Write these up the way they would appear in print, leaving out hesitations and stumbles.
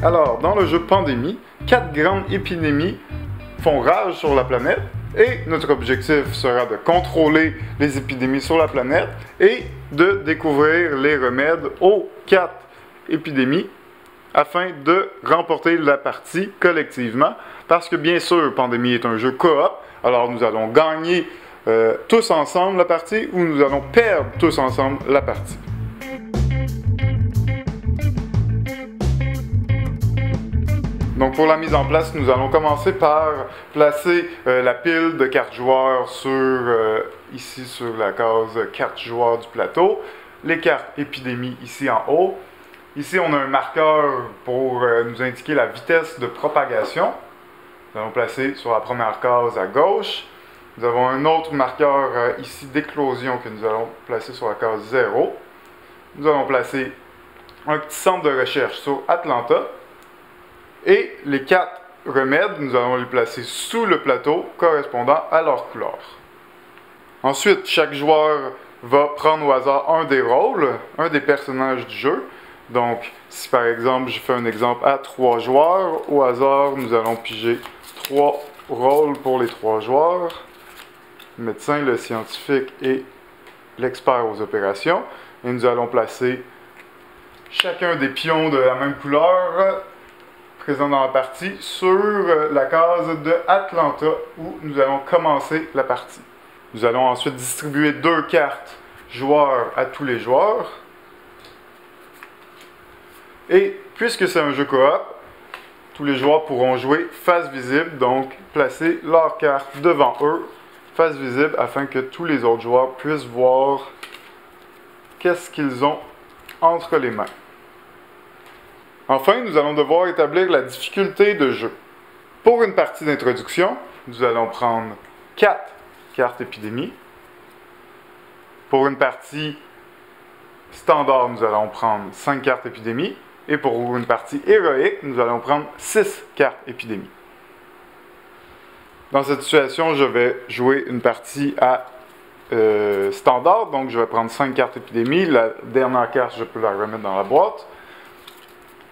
Alors, dans le jeu Pandémie, 4 grandes épidémies font rage sur la planète et notre objectif sera de contrôler les épidémies sur la planète et de découvrir les remèdes aux 4 épidémies afin de remporter la partie collectivement. Parce que bien sûr, Pandémie est un jeu coop, alors nous allons gagner tous ensemble la partie ou nous allons perdre tous ensemble la partie. Donc pour la mise en place, nous allons commencer par placer la pile de cartes joueurs ici sur la case cartes joueurs du plateau. Les cartes épidémie ici en haut. Ici on a un marqueur pour nous indiquer la vitesse de propagation. Nous allons placer sur la première case à gauche. Nous avons un autre marqueur ici d'éclosion que nous allons placer sur la case 0. Nous allons placer un petit centre de recherche sur Atlanta. Et les 4 remèdes, nous allons les placer sous le plateau correspondant à leur couleur. Ensuite, chaque joueur va prendre au hasard un des rôles, un des personnages du jeu. Donc, si par exemple, je fais un exemple à 3 joueurs, au hasard, nous allons piger 3 rôles pour les 3 joueurs. Le médecin, le scientifique et l'expert aux opérations. Et nous allons placer chacun des pions de la même couleur présent dans la partie sur la case de Atlanta où nous allons commencer la partie. Nous allons ensuite distribuer 2 cartes joueurs à tous les joueurs. Et puisque c'est un jeu coop, tous les joueurs pourront jouer face visible, donc placer leurs cartes devant eux, face visible, afin que tous les autres joueurs puissent voir qu'est-ce qu'ils ont entre les mains. Enfin, nous allons devoir établir la difficulté de jeu. Pour une partie d'introduction, nous allons prendre 4 cartes épidémie. Pour une partie standard, nous allons prendre 5 cartes épidémie. Et pour une partie héroïque, nous allons prendre 6 cartes épidémie. Dans cette situation, je vais jouer une partie à standard, donc je vais prendre 5 cartes épidémie. La dernière carte, je peux la remettre dans la boîte.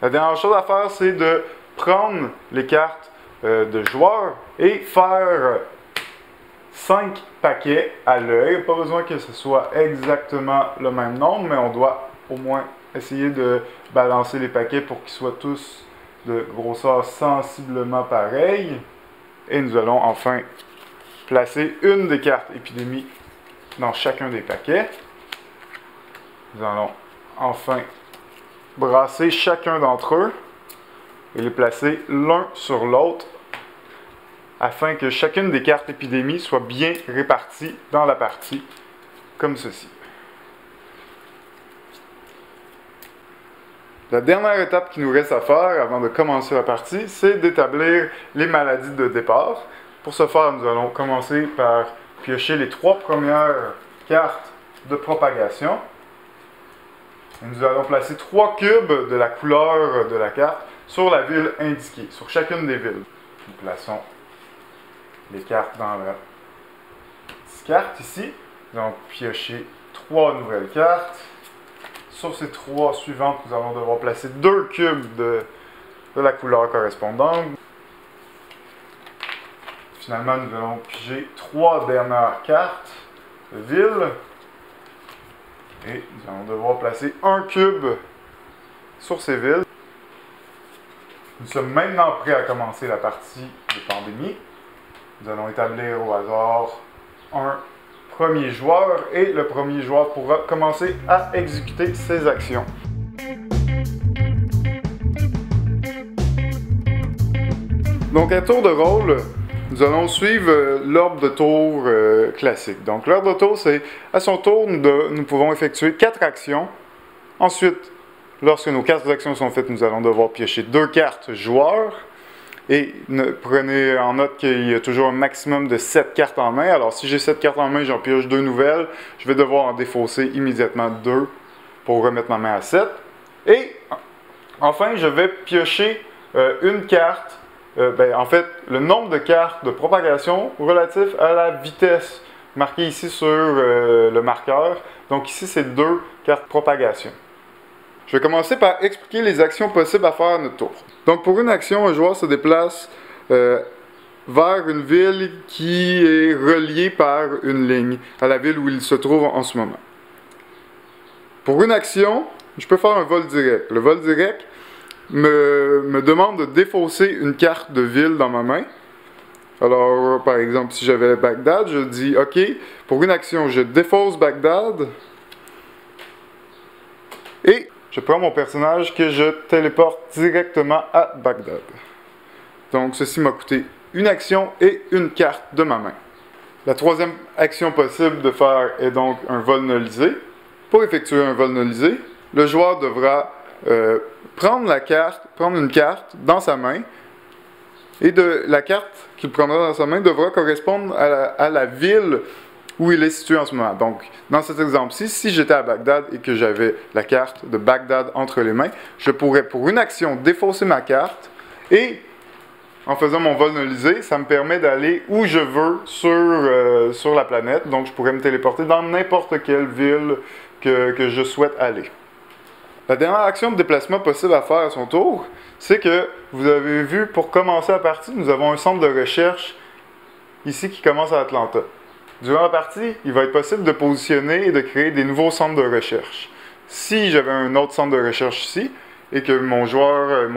La dernière chose à faire, c'est de prendre les cartes de joueurs et faire 5 paquets à l'œil. Pas besoin que ce soit exactement le même nombre, mais on doit au moins essayer de balancer les paquets pour qu'ils soient tous de grosseur sensiblement pareille. Et nous allons enfin placer une des cartes épidémie dans chacun des paquets. Nous allons enfin brasser chacun d'entre eux et les placer l'un sur l'autre afin que chacune des cartes épidémie soit bien répartie dans la partie, comme ceci. La dernière étape qui nous reste à faire avant de commencer la partie, c'est d'établir les maladies de départ. Pour ce faire, nous allons commencer par piocher les 3 premières cartes de propagation. Et nous allons placer 3 cubes de la couleur de la carte sur la ville indiquée, sur chacune des villes. Nous plaçons les cartes dans la petite carte ici. Nous allons piocher 3 nouvelles cartes. Sur ces 3 suivantes, nous allons devoir placer 2 cubes de la couleur correspondante. Finalement, nous allons piger 3 dernières cartes de ville. Et nous allons devoir placer un cube sur ces villes. Nous sommes maintenant prêts à commencer la partie de Pandémie. Nous allons établir au hasard un premier joueur et le premier joueur pourra commencer à exécuter ses actions. Donc à tour de rôle, nous allons suivre l'ordre de tour classique. Donc l'ordre de tour, c'est à son tour, nous pouvons effectuer 4 actions. Ensuite, lorsque nos 4 actions sont faites, nous allons devoir piocher 2 cartes joueurs. Et prenez en note qu'il y a toujours un maximum de 7 cartes en main. Alors si j'ai 7 cartes en main, j'en pioche 2 nouvelles. Je vais devoir en défausser immédiatement 2 pour remettre ma main à 7. Et enfin, je vais piocher une carte. En fait, le nombre de cartes de propagation relatif à la vitesse marquée ici sur le marqueur. Donc ici, c'est 2 cartes propagation. Je vais commencer par expliquer les actions possibles à faire à notre tour. Donc pour une action, un joueur se déplace vers une ville qui est reliée par une ligne à la ville où il se trouve en ce moment. Pour une action, je peux faire un vol direct. Le vol direct me demande de défausser une carte de ville dans ma main. Alors, par exemple, si j'avais Bagdad, je dis, OK, pour une action, je défausse Bagdad et je prends mon personnage que je téléporte directement à Bagdad. Donc, ceci m'a coûté une action et une carte de ma main. La troisième action possible de faire est donc un vol nolisé. Pour effectuer un vol nolisé, le joueur devra prendre une carte dans sa main et la carte qu'il prendra dans sa main devra correspondre à la ville où il est situé en ce moment. Donc, dans cet exemple-ci, si j'étais à Bagdad et que j'avais la carte de Bagdad entre les mains, je pourrais, pour une action, défausser ma carte et, en faisant mon vol nolisé, ça me permet d'aller où je veux sur la planète. Donc, je pourrais me téléporter dans n'importe quelle ville que je souhaite aller. La dernière action de déplacement possible à faire à son tour, c'est que, vous avez vu, pour commencer la partie, nous avons un centre de recherche ici qui commence à Atlanta. Durant la partie, il va être possible de positionner et de créer des nouveaux centres de recherche. Si j'avais un autre centre de recherche ici, et que mon joueur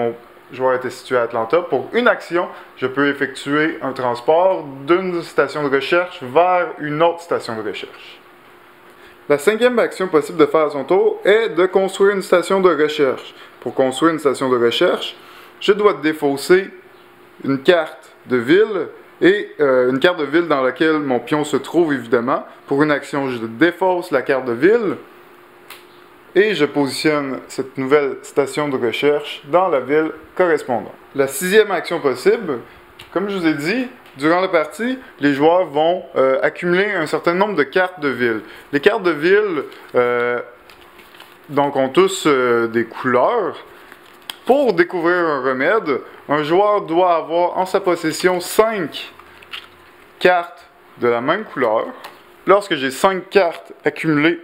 était situé à Atlanta, pour une action, je peux effectuer un transport d'une station de recherche vers une autre station de recherche. La cinquième action possible de faire à son tour est de construire une station de recherche. Pour construire une station de recherche, je dois défausser une carte de ville et une carte de ville dans laquelle mon pion se trouve évidemment. Pour une action, je défausse la carte de ville et je positionne cette nouvelle station de recherche dans la ville correspondante. La sixième action possible, comme je vous ai dit, durant la partie, les joueurs vont accumuler un certain nombre de cartes de ville. Les cartes de ville donc ont tous des couleurs. Pour découvrir un remède, un joueur doit avoir en sa possession 5 cartes de la même couleur. Lorsque j'ai 5 cartes accumulées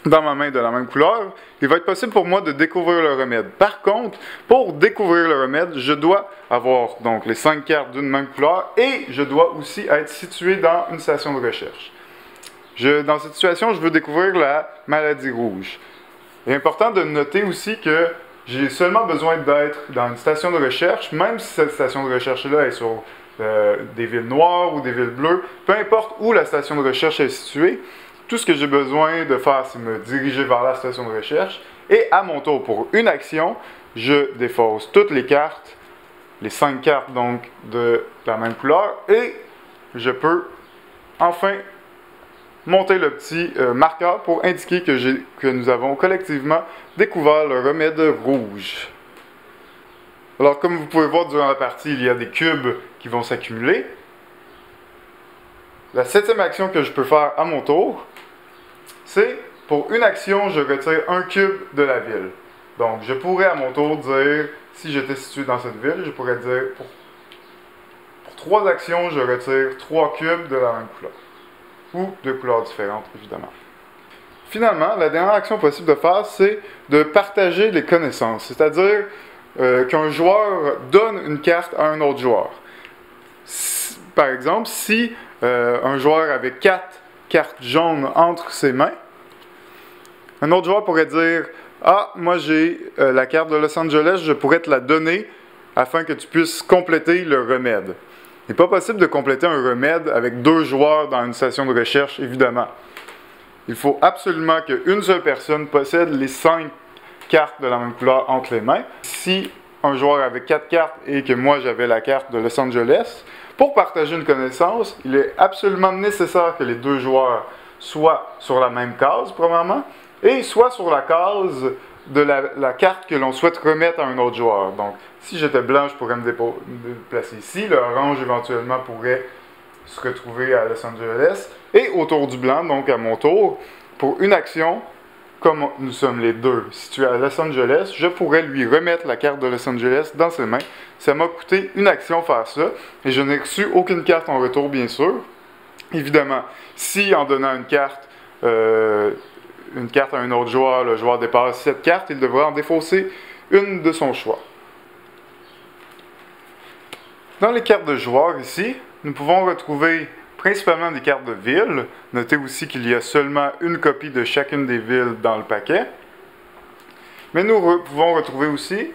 dans ma main de la même couleur, il va être possible pour moi de découvrir le remède. Par contre, pour découvrir le remède, je dois avoir donc les 5 cartes d'une même couleur et je dois aussi être situé dans une station de recherche. Dans cette situation, je veux découvrir la maladie rouge. Il est important de noter aussi que j'ai seulement besoin d'être dans une station de recherche, même si cette station de recherche-là est sur des villes noires ou des villes bleues, peu importe où la station de recherche est située. Tout ce que j'ai besoin de faire, c'est me diriger vers la station de recherche. Et à mon tour, pour une action, je défausse toutes les cartes, les 5 cartes donc de la même couleur, et je peux enfin monter le petit marqueur pour indiquer que nous avons collectivement découvert le remède rouge. Alors, comme vous pouvez voir durant la partie, il y a des cubes qui vont s'accumuler. La septième action que je peux faire à mon tour, c'est, pour une action, je retire un cube de la ville. Donc, je pourrais à mon tour dire, si j'étais situé dans cette ville, je pourrais dire, pour 3 actions, je retire 3 cubes de la même couleur. Ou de couleurs différentes, évidemment. Finalement, la dernière action possible de faire, c'est de partager les connaissances. C'est-à-dire qu'un joueur donne une carte à un autre joueur. Par exemple, si un joueur avait 4 cartes jaunes entre ses mains, un autre joueur pourrait dire « Ah, moi j'ai la carte de Los Angeles, je pourrais te la donner afin que tu puisses compléter le remède. » Il n'est pas possible de compléter un remède avec 2 joueurs dans une station de recherche, évidemment. Il faut absolument qu'une seule personne possède les 5 cartes de la même couleur entre les mains. Si un joueur avait 4 cartes et que moi j'avais la carte de Los Angeles, pour partager une connaissance, il est absolument nécessaire que les 2 joueurs soient sur la même case, premièrement, et soit sur la case de la carte que l'on souhaite remettre à un autre joueur. Donc, si j'étais blanc, je pourrais me déplacer ici. Le orange, éventuellement, pourrait se retrouver à Los Angeles. Et autour du blanc, donc à mon tour, pour une action, comme nous sommes les deux situés à Los Angeles, je pourrais lui remettre la carte de Los Angeles dans ses mains. Ça m'a coûté une action faire ça, et je n'ai reçu aucune carte en retour, bien sûr. Évidemment, si en donnant une carte, une carte à un autre joueur, le joueur dépasse cette carte, il devra en défausser une de son choix. Dans les cartes de joueurs ici, nous pouvons retrouver principalement des cartes de ville. Notez aussi qu'il y a seulement une copie de chacune des villes dans le paquet. Mais nous pouvons retrouver aussi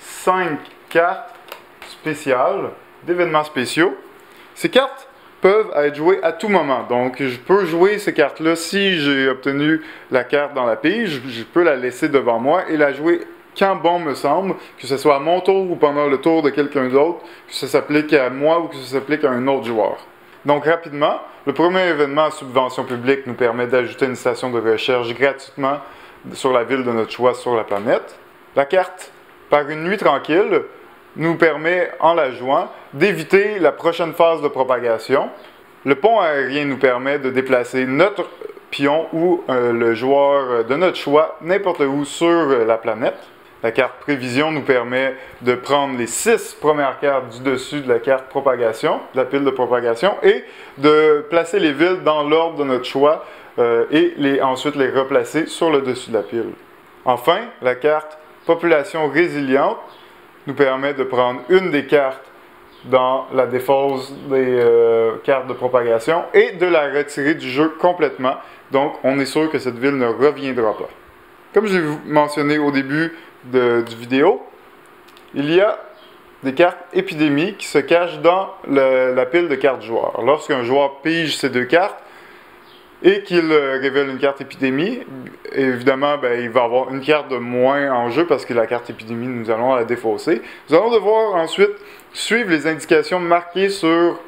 5 cartes spéciales, d'événements spéciaux. Ces cartes peuvent être jouées à tout moment. Donc, je peux jouer ces cartes-là si j'ai obtenu la carte dans la pige. Je peux la laisser devant moi et la jouer quand bon me semble, que ce soit à mon tour ou pendant le tour de quelqu'un d'autre, que ça s'applique à moi ou que ça s'applique à un autre joueur. Donc, rapidement, le premier événement à subvention publique nous permet d'ajouter une station de recherche gratuitement sur la ville de notre choix sur la planète. La carte Par une nuit tranquille nous permet, en la jouant, d'éviter la prochaine phase de propagation. Le pont aérien nous permet de déplacer notre pion ou le joueur de notre choix n'importe où sur la planète. La carte Prévision nous permet de prendre les 6 premières cartes du dessus de la carte Propagation, de la pile de propagation, et de placer les villes dans l'ordre de notre choix et ensuite les replacer sur le dessus de la pile. Enfin, la carte Population Résiliente nous permet de prendre une des cartes dans la défausse des cartes de propagation et de la retirer du jeu complètement. Donc, on est sûr que cette ville ne reviendra pas. Comme je l'ai mentionné au début du vidéo, il y a des cartes épidémies qui se cachent dans la pile de cartes joueurs. Lorsqu'un joueur pige ces 2 cartes et qu'il révèle une carte épidémie, évidemment, il va avoir une carte de moins en jeu parce que la carte épidémie, nous allons la défausser. Nous allons devoir ensuite suivre les indications marquées sur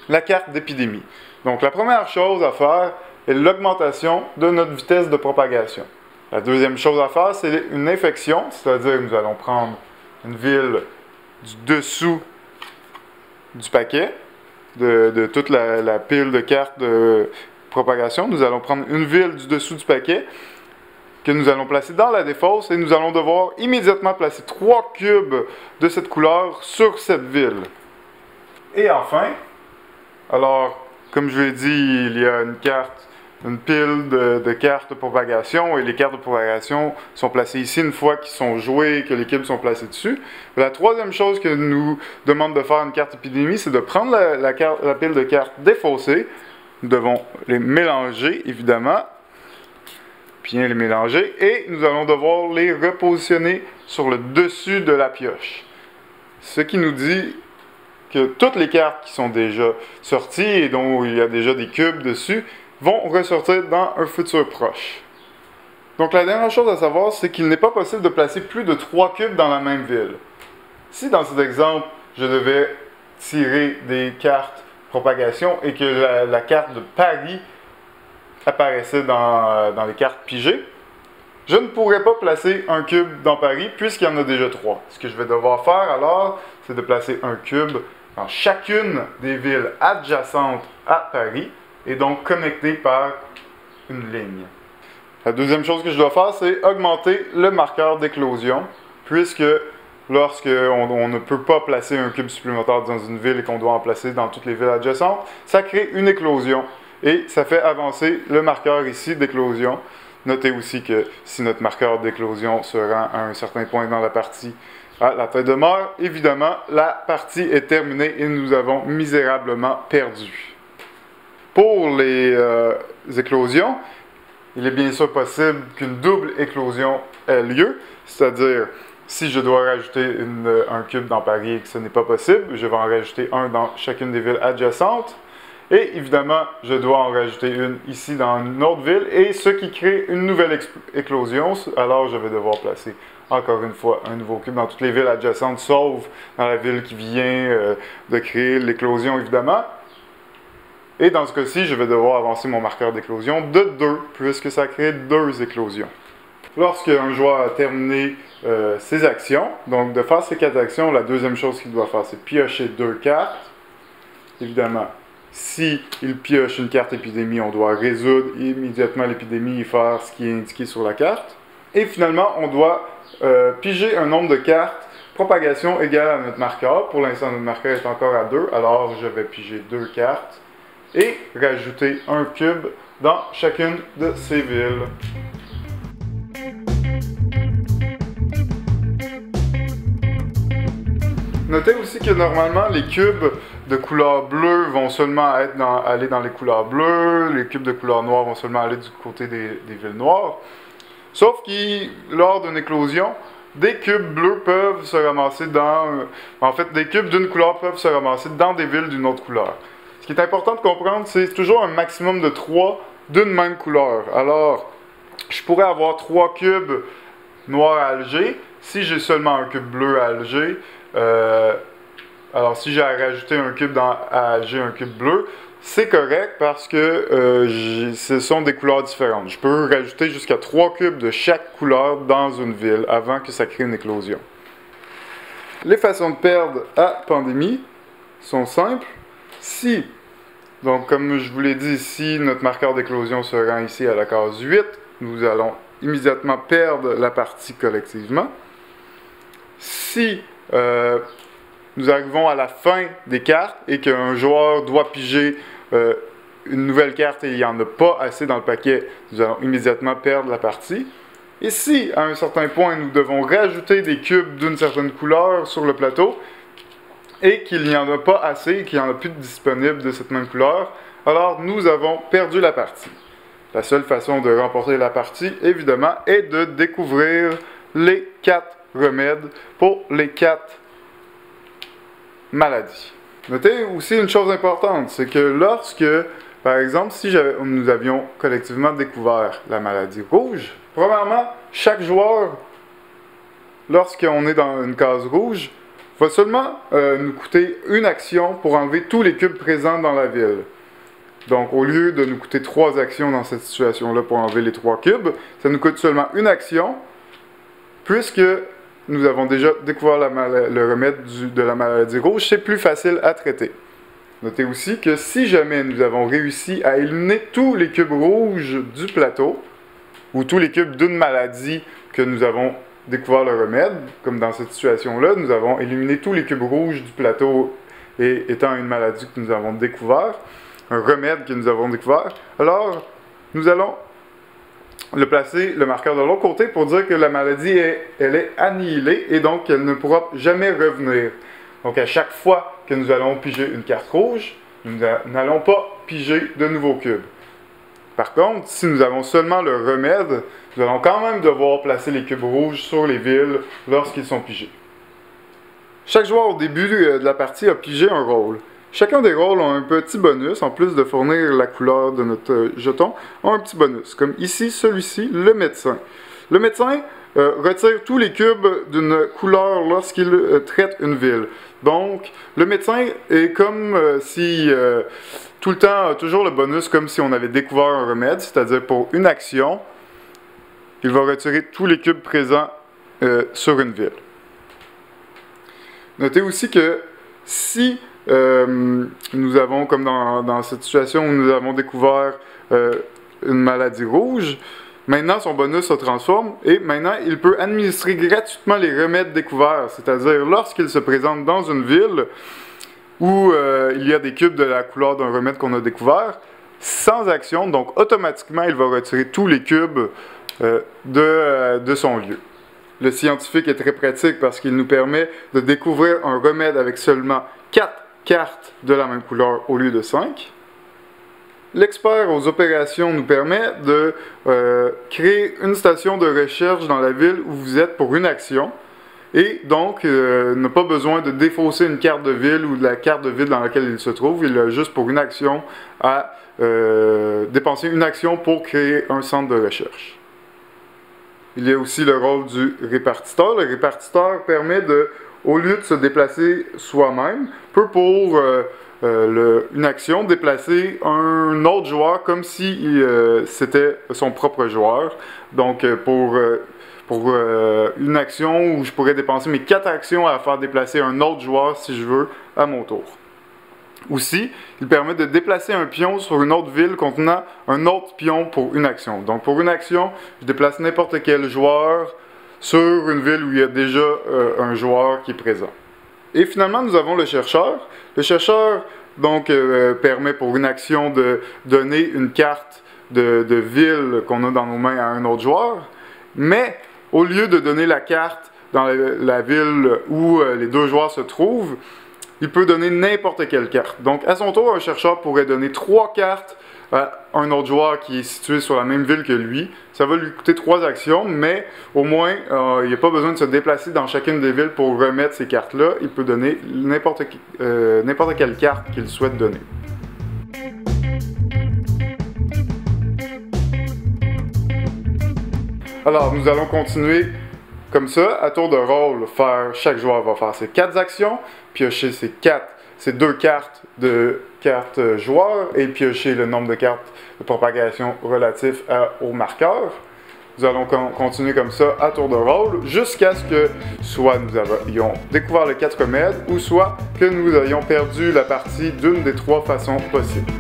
la carte d'épidémie. Donc, la première chose à faire est l'augmentation de notre vitesse de propagation. La deuxième chose à faire, c'est une infection, c'est-à-dire que nous allons prendre une ville du dessous du paquet, de toute la pile de cartes de propagation. Nous allons prendre une ville du dessous du paquet que nous allons placer dans la défausse et nous allons devoir immédiatement placer 3 cubes de cette couleur sur cette ville. Et enfin, alors, comme je l'ai dit, il y a une pile de cartes de propagation et les cartes de propagation sont placées ici une fois qu'ils sont joués et que les cubes sont placés dessus. La troisième chose que nous demande de faire une carte épidémie, c'est de prendre la pile de cartes défaussées. Nous devons les mélanger, évidemment, bien les mélanger, et nous allons devoir les repositionner sur le dessus de la pioche. Ce qui nous dit que toutes les cartes qui sont déjà sorties et dont il y a déjà des cubes dessus vont ressortir dans un futur proche. Donc la dernière chose à savoir, c'est qu'il n'est pas possible de placer plus de 3 cubes dans la même ville. Si dans cet exemple, je devais tirer des cartes propagation et que la carte de Paris apparaissait dans les cartes pigées, je ne pourrais pas placer un cube dans Paris puisqu'il y en a déjà 3. Ce que je vais devoir faire alors, c'est de placer un cube dans chacune des villes adjacentes à Paris et donc connectées par une ligne. La deuxième chose que je dois faire, c'est augmenter le marqueur d'éclosion puisque lorsqu'on ne peut pas placer un cube supplémentaire dans une ville et qu'on doit en placer dans toutes les villes adjacentes, ça crée une éclosion et ça fait avancer le marqueur ici d'éclosion. Notez aussi que si notre marqueur d'éclosion se rend à un certain point dans la partie à la tête de mort, évidemment, la partie est terminée et nous avons misérablement perdu. Pour les éclosions, il est bien sûr possible qu'une double éclosion ait lieu, c'est-à-dire si je dois rajouter un cube dans Paris et que ce n'est pas possible, je vais en rajouter un dans chacune des villes adjacentes. Et évidemment, je dois en rajouter une ici dans une autre ville, et ce qui crée une nouvelle éclosion. Alors, je vais devoir placer encore une fois un nouveau cube dans toutes les villes adjacentes, sauf dans la ville qui vient de créer l'éclosion, évidemment. Et dans ce cas-ci, je vais devoir avancer mon marqueur d'éclosion de 2, puisque ça crée 2 éclosions. Lorsqu'un joueur a terminé ses actions, donc de faire ces 4 actions, la deuxième chose qu'il doit faire, c'est piocher 2 cartes. Évidemment, si il pioche une carte épidémie, on doit résoudre immédiatement l'épidémie et faire ce qui est indiqué sur la carte. Et finalement, on doit piger un nombre de cartes propagation égal à notre marqueur. Pour l'instant, notre marqueur est encore à 2, alors je vais piger 2 cartes et rajouter un cube dans chacune de ces villes. Notez aussi que normalement les cubes de couleur bleue vont seulement aller dans les couleurs bleues, les cubes de couleur noire vont seulement aller du côté des villes noires. Sauf que lors d'une éclosion, des cubes bleus peuvent se ramasser des cubes d'une couleur peuvent se ramasser dans des villes d'une autre couleur. Ce qui est important de comprendre, c'est toujours un maximum de 3 d'une même couleur. Alors, je pourrais avoir 3 cubes noirs à Alger si j'ai seulement un cube bleu à Alger. Alors, si j'ai à rajouter un cube à Alger, un cube bleu, c'est correct parce que ce sont des couleurs différentes. Je peux rajouter jusqu'à 3 cubes de chaque couleur dans une ville avant que ça crée une éclosion. Les façons de perdre à pandémie sont simples. Donc comme je vous l'ai dit ici, notre marqueur d'éclosion se rend ici à la case 8. Nous allons immédiatement perdre la partie collectivement. Si nous arrivons à la fin des cartes et qu'un joueur doit piger une nouvelle carte et il n'y en a pas assez dans le paquet, nous allons immédiatement perdre la partie. Et si, à un certain point, nous devons rajouter des cubes d'une certaine couleur sur le plateau et qu'il n'y en a pas assez, qu'il n'y en a plus de disponibles de cette même couleur, alors nous avons perdu la partie. La seule façon de remporter la partie, évidemment, est de découvrir les 4 remèdes pour les 4 maladies. Notez aussi une chose importante, c'est que lorsque, par exemple, si nous avions collectivement découvert la maladie rouge, premièrement, chaque joueur, lorsqu'on est dans une case rouge, va seulement nous coûter une action pour enlever tous les cubes présents dans la ville. Donc, au lieu de nous coûter 3 actions dans cette situation-là pour enlever les 3 cubes, ça nous coûte seulement une action, puisque nous avons déjà découvert le remède de la maladie rouge, c'est plus facile à traiter. Notez aussi que si jamais nous avons réussi à éliminer tous les cubes rouges du plateau, ou tous les cubes d'une maladie que nous avons découvert le remède, comme dans cette situation-là, nous avons éliminé tous les cubes rouges du plateau et étant une maladie que nous avons découvert, un remède que nous avons découvert, alors nous allons placer le marqueur de l'autre côté pour dire que la maladie elle est annihilée et donc elle ne pourra jamais revenir. Donc à chaque fois que nous allons piger une carte rouge, nous n'allons pas piger de nouveaux cubes. Par contre, si nous avons seulement le remède, nous allons quand même devoir placer les cubes rouges sur les villes lorsqu'ils sont pigés. Chaque joueur au début de la partie a pigé un rôle. Chacun des rôles a un petit bonus, en plus de fournir la couleur de notre jeton, a un petit bonus. Comme ici, celui-ci, le médecin. Le médecin retire tous les cubes d'une couleur lorsqu'il traite une ville. Donc, le médecin est comme si tout le temps a toujours le bonus comme si on avait découvert un remède, c'est-à-dire pour une action, il va retirer tous les cubes présents sur une ville. Notez aussi que si nous avons, comme dans cette situation où nous avons découvert une maladie rouge, maintenant son bonus se transforme et maintenant il peut administrer gratuitement les remèdes découverts, c'est-à-dire lorsqu'il se présente dans une ville où il y a des cubes de la couleur d'un remède qu'on a découvert, sans action, donc automatiquement il va retirer tous les cubes de son lieu. Le scientifique est très pratique parce qu'il nous permet de découvrir un remède avec seulement 4 cartes de la même couleur au lieu de 5. L'expert aux opérations nous permet de créer une station de recherche dans la ville où vous êtes pour une action et donc n'a pas besoin de défausser une carte de ville ou de la carte de ville dans laquelle il se trouve. Il a juste pour une action à dépenser une action pour créer un centre de recherche. Il y a aussi le rôle du répartiteur. Le répartiteur permet de, au lieu de se déplacer soi-même, peut pour une action déplacer un autre joueur comme si c'était son propre joueur. Donc pour une action où je pourrais dépenser mes 4 actions à faire déplacer un autre joueur si je veux à mon tour. Aussi, il permet de déplacer un pion sur une autre ville contenant un autre pion pour une action. Donc pour une action, je déplace n'importe quel joueur sur une ville où il y a déjà un joueur qui est présent. Et finalement, nous avons le chercheur. Le chercheur donc permet pour une action de donner une carte de ville qu'on a dans nos mains à un autre joueur. Mais au lieu de donner la carte dans la ville où les deux joueurs se trouvent, il peut donner n'importe quelle carte. Donc à son tour, un chercheur pourrait donner 3 cartes à un autre joueur qui est situé sur la même ville que lui. Ça va lui coûter 3 actions, mais au moins, il n'y a pas besoin de se déplacer dans chacune des villes pour remettre ces cartes-là. Il peut donner n'importe quelle carte qu'il souhaite donner. Alors, nous allons continuer comme ça, à tour de rôle, chaque joueur va faire ses 4 actions, piocher ses 2 cartes de cartes joueurs et piocher le nombre de cartes de propagation relatif au marqueur. Nous allons continuer comme ça à tour de rôle jusqu'à ce que soit nous ayons découvert les 4 remèdes ou soit que nous ayons perdu la partie d'une des 3 façons possibles.